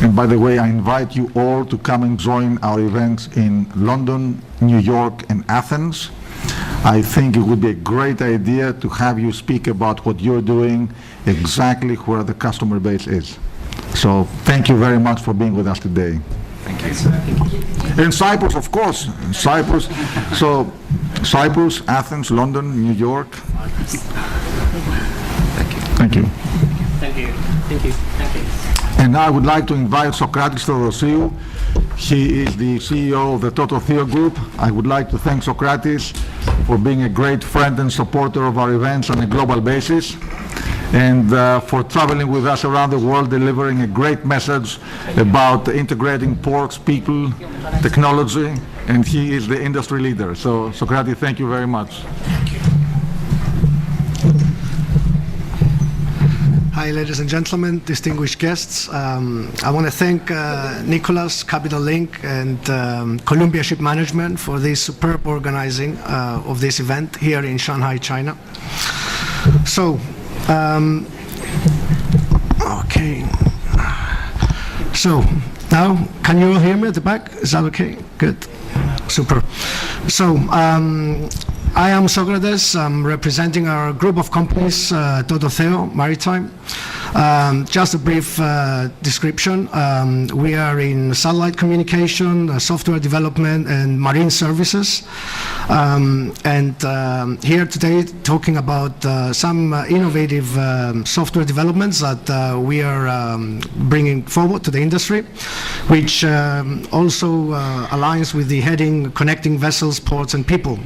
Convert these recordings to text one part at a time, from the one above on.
And by the way, I invite you all to come and join our events in London, New York, and Athens. I think it would be a great idea to have you speak about what you're doing exactly where the customer base is. So thank you very much for being with us today. Thank you, sir. In Cyprus, of course. In Cyprus. So Cyprus, Athens, London, New York. Thank you. Thank you. Thank you. Thank you. And now I would like to invite Socrates Theodossiou. He is the CEO of the Tototheo Group. I would like to thank Socrates for being a great friend and supporter of our events on a global basis, and for traveling with us around the world, delivering a great message about integrating ports, people, technology, and he is the industry leader. So, Socrates, thank you very much. Hi, ladies and gentlemen, distinguished guests. I want to thank Nicholas, Capital Link, and Columbia Ship Management for this superb organizing of this event here in Shanghai, China. So, okay. So, now, can you all hear me at the back? Is that okay? Good. Super. So, I am Socrates. I'm representing our group of companies, Tototheo Maritime. Just a brief description. We are in satellite communication, software development, and marine services. Here today talking about some innovative software developments that we are bringing forward to the industry, which also aligns with the heading Connecting Vessels, Ports, and People.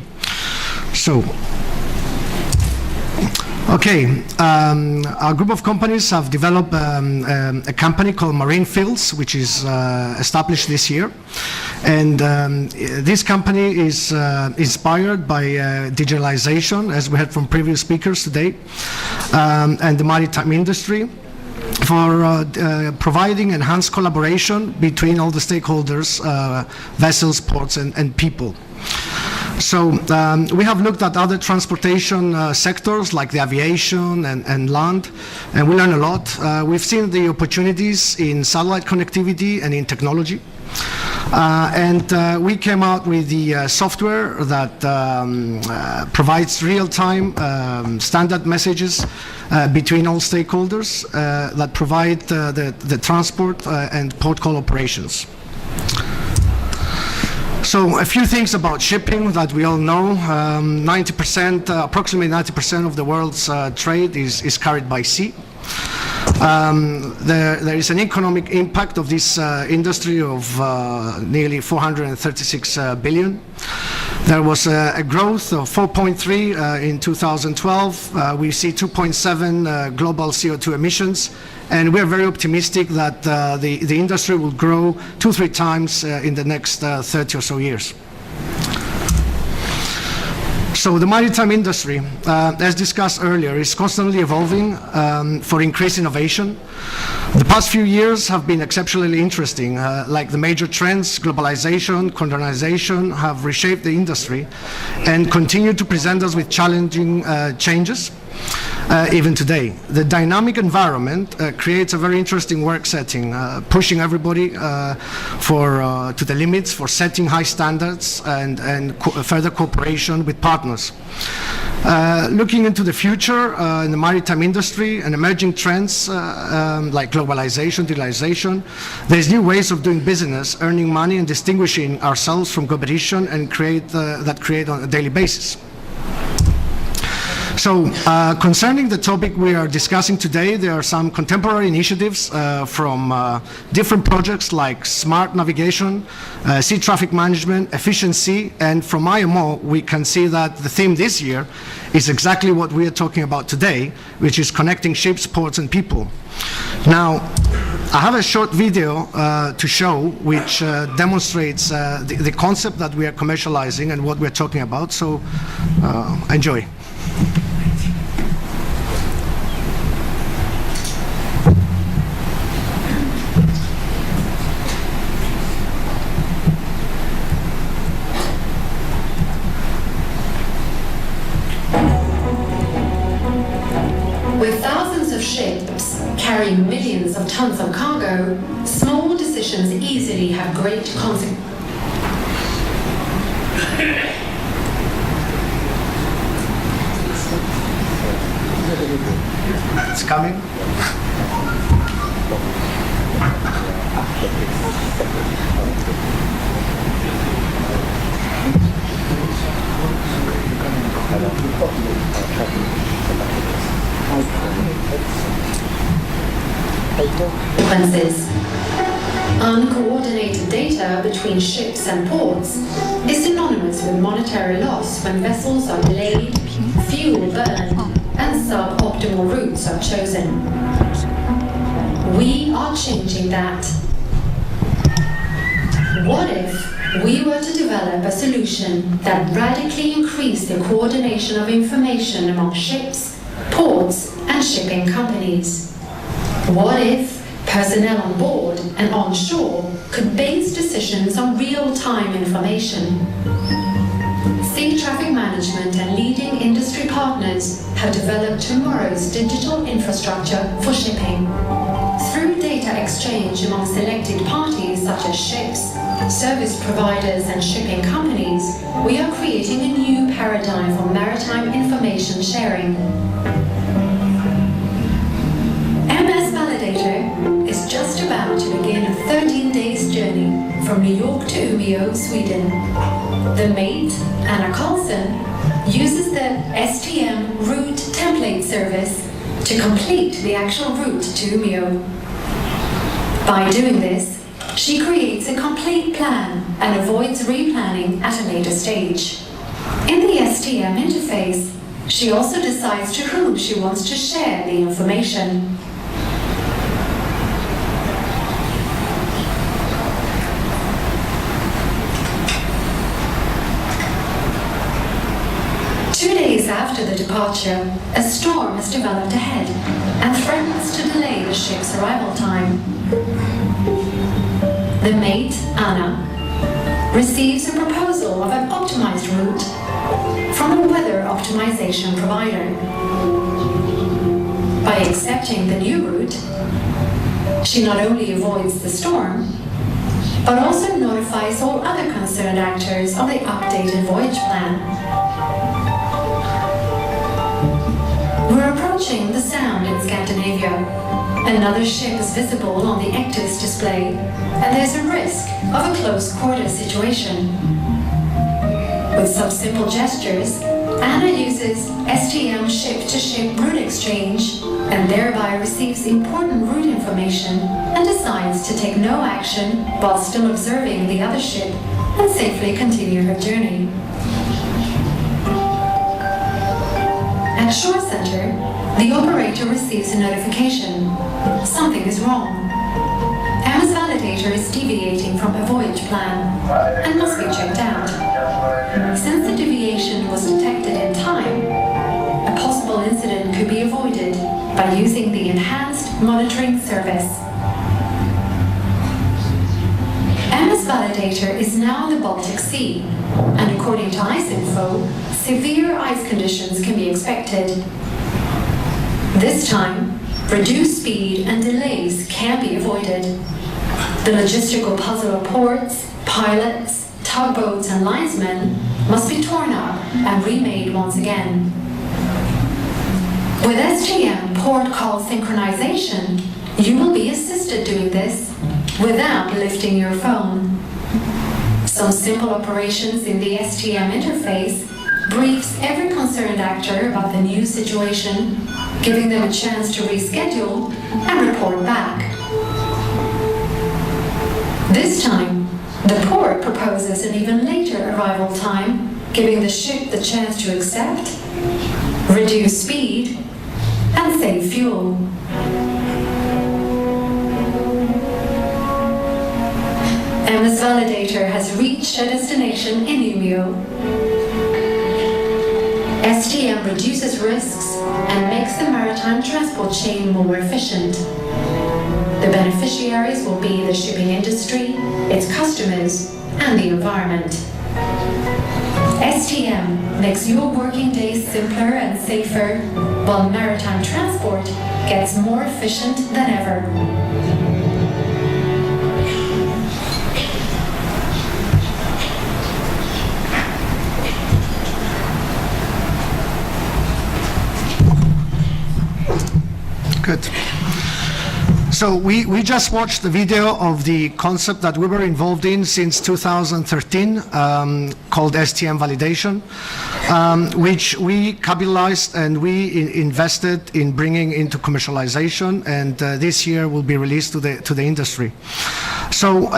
So, okay, our group of companies have developed a company called Marine Fields, which is established this year. And this company is inspired by digitalization, as we heard from previous speakers today, and the maritime industry, for providing enhanced collaboration between all the stakeholders, vessels, ports, and people. So we have looked at other transportation sectors like the aviation and land, and we learn a lot. We've seen the opportunities in satellite connectivity and in technology. We came out with the software that provides real-time standard messages between all stakeholders that provide the transport and port call operations. So a few things about shipping that we all know. 90%, approximately 90% of the world's trade is carried by sea. There is an economic impact of this industry of nearly 436 billion. There was a growth of 4.3 in 2012. We see 2.7 global CO2 emissions, and we're very optimistic that the industry will grow 2-3 times in the next 30 or so years. So the maritime industry, as discussed earlier, is constantly evolving for increased innovation. The past few years have been exceptionally interesting, like the major trends, globalization, containerization, have reshaped the industry and continue to present us with challenging changes. Even today, the dynamic environment creates a very interesting work setting, pushing everybody to the limits for setting high standards and further cooperation with partners. Looking into the future in the maritime industry and emerging trends like globalization, digitalization, there's new ways of doing business, earning money, and distinguishing ourselves from competition and create on a daily basis. So, concerning the topic we are discussing today, there are some contemporary initiatives from different projects like smart navigation, sea traffic management, efficiency, and from IMO we can see that the theme this year is exactly what we are talking about today, which is connecting ships, ports, and people. Now, I have a short video to show which demonstrates the concept that we are commercializing and what we're talking about, so enjoy. With thousands of ships carrying millions of tons of cargo, small decisions easily have great consequences. It's coming. Consequences. Uncoordinated data between ships and ports is synonymous with monetary loss when vessels are delayed, fuel burned, and suboptimal routes are chosen. We are changing that. What if we were to develop a solution that radically increased the coordination of information among ships, ports, and shipping companies? What if personnel on board and on shore could base decisions on real-time information? Sea traffic management and leading industry partners have developed tomorrow's digital infrastructure for shipping. Through data exchange among selected parties such as ships, service providers and shipping companies, we are creating a new paradigm for maritime information sharing. MS Validator is just about to begin a 13 days journey from New York to Umeå, Sweden. The mate, Anna Carlson, uses the STM route template service to complete the actual route to Umeå. By doing this, she creates a complete plan and avoids replanning at a later stage. In the STM interface, she also decides to whom she wants to share the information. After the departure, a storm has developed ahead and threatens to delay the ship's arrival time. The mate, Anna, receives a proposal of an optimized route from a weather optimization provider. By accepting the new route, she not only avoids the storm, but also notifies all other concerned actors of the updated voyage plan. We're approaching the Sound in Scandinavia. Another ship is visible on the ECTIS display, and there's a risk of a close quarter situation. With some simple gestures, Anna uses STM ship-to-ship route exchange and thereby receives important route information and decides to take no action while still observing the other ship and safely continue her journey. At Shore Center, the operator receives a notification. Something is wrong. MS Validator is deviating from her voyage plan and must be checked out. Since the deviation was detected in time, a possible incident could be avoided by using the enhanced monitoring service. MS Validator is now in the Baltic Sea, and according to ICE-Info, severe ice conditions can be expected. This time, reduced speed and delays can be avoided. The logistical puzzle of ports, pilots, tugboats and linesmen must be torn up and remade once again. With STM port call synchronization, you will be assisted doing this without lifting your phone. Some simple operations in the STM interface briefs every concerned actor about the new situation, giving them a chance to reschedule and report back. This time, the port proposes an even later arrival time, giving the ship the chance to accept, reduce speed, and save fuel. MS Validator has reached a destination in Umeå. STM reduces risks and makes the maritime transport chain more efficient. The beneficiaries will be the shipping industry, its customers, and the environment. STM makes your working days simpler and safer, while maritime transport gets more efficient than ever. Good. So we just watched the video of the concept that we were involved in since 2013 called STM validation, which we capitalized and we invested in bringing into commercialization, and this year will be released to the industry. So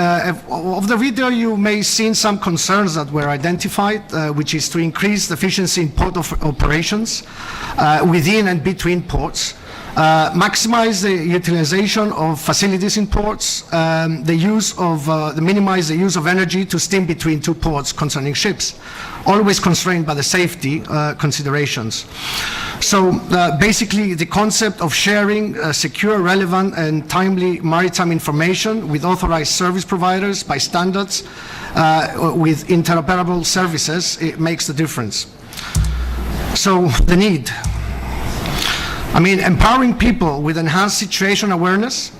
of the video you may have seen some concerns that were identified, which is to increase the efficiency in port operations within and between ports, maximize the utilization of facilities in ports, minimize the use of energy to steam between two ports concerning ships, always constrained by the safety considerations. So basically the concept of sharing secure, relevant and timely maritime information with authorized service providers by standards with interoperable services, it makes the difference. So the need. Empowering people with enhanced situation awareness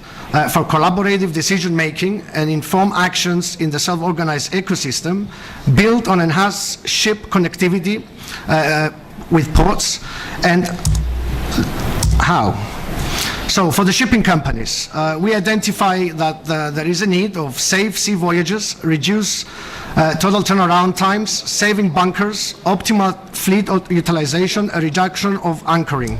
for collaborative decision-making and informed actions in the self-organized ecosystem built on enhanced ship connectivity with ports. And how? So for the shipping companies, we identify that there is a need of safe sea voyages, reduce total turnaround times, saving bunkers, optimal fleet utilization, a reduction of anchoring.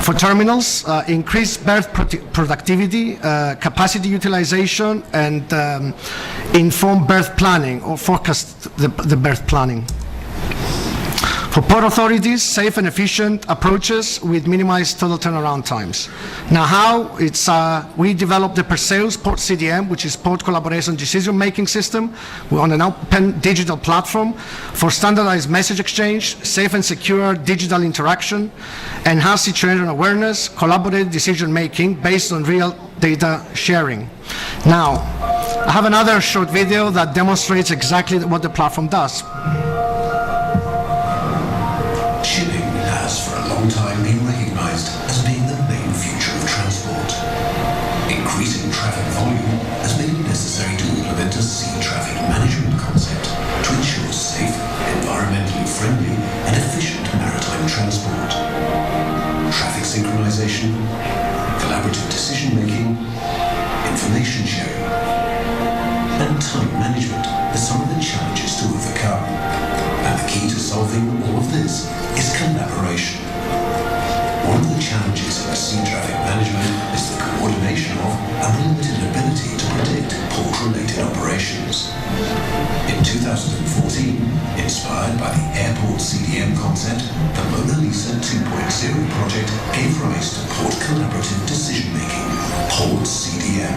For terminals, increased berth productivity, capacity utilization, and informed berth planning or forecast the berth planning. For port authorities, safe and efficient approaches with minimized total turnaround times. Now how? We developed the Perseus Port CDM, which is Port Collaboration Decision-Making System. We're on an open digital platform for standardized message exchange, safe and secure digital interaction, enhanced situation awareness, collaborative decision-making based on real data sharing. Now, I have another short video that demonstrates exactly what the platform does. Shipping has for a long time been recognized as being the main future of transport. Increasing traffic volume has made it necessary to implement a sea traffic management concept to ensure safe, environmentally friendly and efficient maritime transport. Traffic synchronization, collaborative decision-making, information sharing, and time management are some of the challenges to overcome. And the key to solving all of this is collaboration. One of the challenges in sea traffic management is the coordination of and the limited ability to predict port-related operations. In 2014, inspired by the airport CDM concept, the Mona Lisa 2.0 project gave rise to port collaborative decision-making, Port CDM.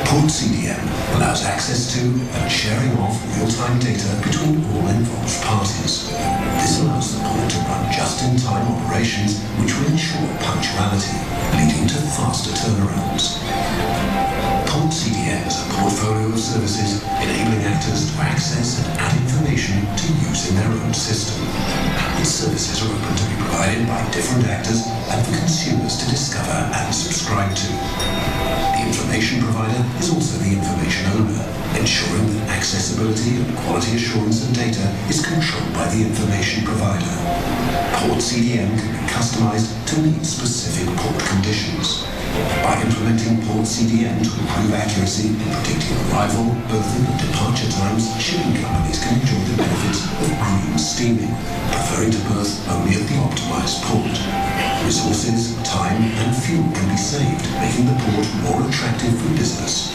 Port CDM allows access to and sharing of real-time data between all involved parties. This allows the port to run just-in-time operations which will ensure punctuality, leading to faster turnarounds. Port CDM is a portfolio of services enabling actors to access and add information to use in their own system. The services are open to be provided by different actors and for consumers to discover and subscribe to. The information provider is also the information owner, ensuring that accessibility and quality assurance of data is controlled by the information provider. Port CDM can be customized to meet specific port conditions. By implementing Port CDM to improve accuracy in predicting arrival, berthing and departure times, shipping companies can enjoy the benefits of green steaming, preferring to berth only at the optimized port. Resources, time and fuel can be saved, making the port more attractive for business.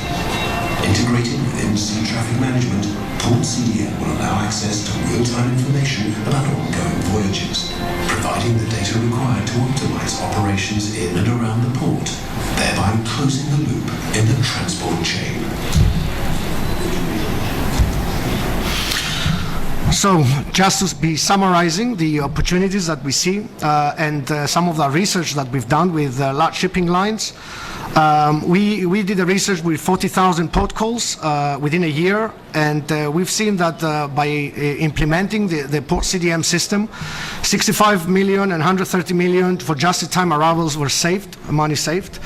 Integrated within sea traffic management, Port CDM will allow access to real-time information about ongoing voyages, providing the data required to optimize operations in and around the port, thereby closing the loop in the transport chain. So just to be summarizing the opportunities that we see and some of the research that we've done with large shipping lines, we did a research with 40,000 port calls within a year, and we've seen that by implementing the port CDM system, 65 million and 130 million for just-in-time arrivals were saved, money saved.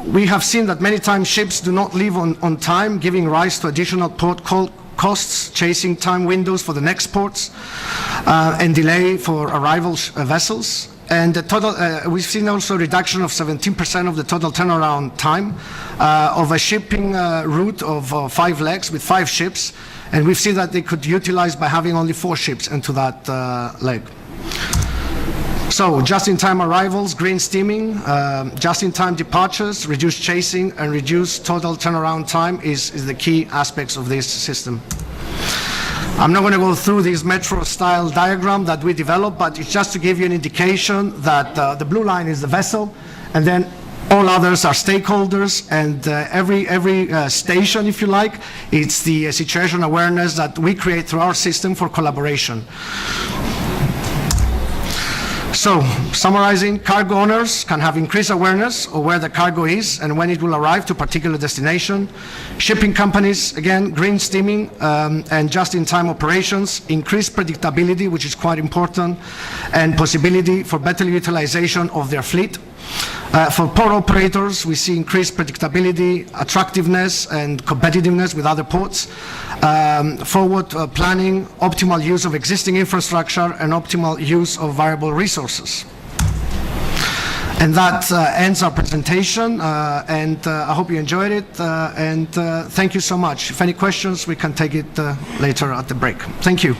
We have seen that many times ships do not leave on time, giving rise to additional port call costs, chasing time windows for the next ports, and delay for arrival vessels. And the total, we've seen also a reduction of 17% of the total turnaround time of a shipping route of 5 legs with 5 ships, and we've seen that they could utilize by having only 4 ships into that leg. So just-in-time arrivals, green steaming, just-in-time departures, reduced chasing, and reduced total turnaround time is the key aspects of this system. I'm not going to go through this metro-style diagram that we developed, but it's just to give you an indication that the blue line is the vessel, and then all others are stakeholders, and every station, if you like, it's the situation awareness that we create through our system for collaboration. So, summarizing, cargo owners can have increased awareness of where the cargo is and when it will arrive to a particular destination. Shipping companies, again, green steaming and just-in-time operations, increased predictability, which is quite important, and possibility for better utilization of their fleet. For port operators, we see increased predictability, attractiveness, and competitiveness with other ports. Forward planning, optimal use of existing infrastructure, and optimal use of variable resources. And that ends our presentation, and I hope you enjoyed it, and thank you so much. If any questions, we can take it later at the break. Thank you.